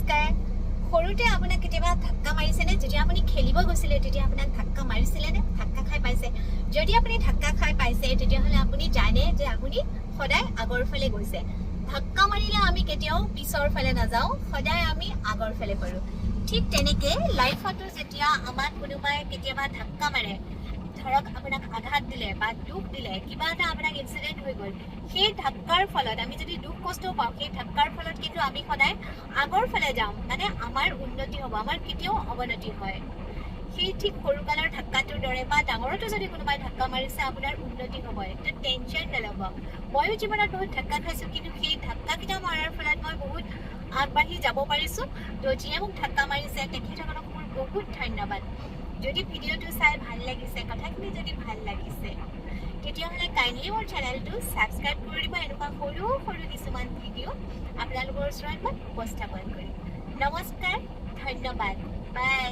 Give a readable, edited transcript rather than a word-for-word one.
নমস্কাৰ সৰুতে আপোনাক কেতিয়াবা ধাক্কা মাৰিছেনে যদি আপুনি খেলিব গৈছিলে তেতিয়া আপোনাক ধাক্কা মাৰিছিলেনে ধাক্কা খাই পাইছে যদি আপুনি ধাক্কা খাই পাইছে তেতিয়াহ'লে আপুনি জানে যে আপুনি সদায় আগৰ ফালে গৈছে ধাক্কা মাৰিলে আমি কেতিয়াও পিছৰ ফালে নাযাওঁ সদায় আমি আগৰ ফালে কৰো ঠিক তেনেকে লাইফতো যেতিয়া আমাক কোনোবাই কেতিয়াবা ধাক্কা মাৰে ধৰক আপোনাক আঘাত দিলে বা দুখ দিলে কিবা এটা আপোনাক ইনসিডেন্ট হৈ গ'ল সেই ধাক্কাৰ ফলত আমি যদি দুখ কষ্ট পাওঁ সেই ধাক্কাৰ ফলত কিন্তু আমি সদায় আগৰ ফালে যাম মানে আমাৰ উন্নতি হ'ব আমাৰ কেতিয়াও অৱনতি হয় সেই ঠিক সৰুকালৰ ধাক্কাটোৰ দৰে বা ডাঙৰতো যদি কোনোবাই ধাক্কা মাৰিছে আপোনাৰ উন্নতি হ'ব এটা টেনচন নল'ব ময়ো জীৱনত বহুত ধাক্কা খাইছোঁ কিন্তু সেই ধাক্কাকেইটা মৰাৰ ফলত মই বহুত আগবাঢ়ি যাব পাৰিছোঁ তো যিয়ে মোক ধাক্কা মাৰিছে তেখেতসকলক মোৰ বহুত ধন্যবাদ যদি ভিডিঅ'টো চাই ভাল লাগিছে কথাখিনি যদি ভাল লাগিছে তেতিয়াহ'লে কাইণ্ডলি মোৰ চেনেলটো ছাবস্ক্ৰাইব কৰি দিব এনেকুৱা সৰু সৰু কিছুমান ভিডিঅ' আপোনালোকৰ ওচৰত মই উপস্থাপন কৰিম নমস্কাৰ ধন্যবাদ বাই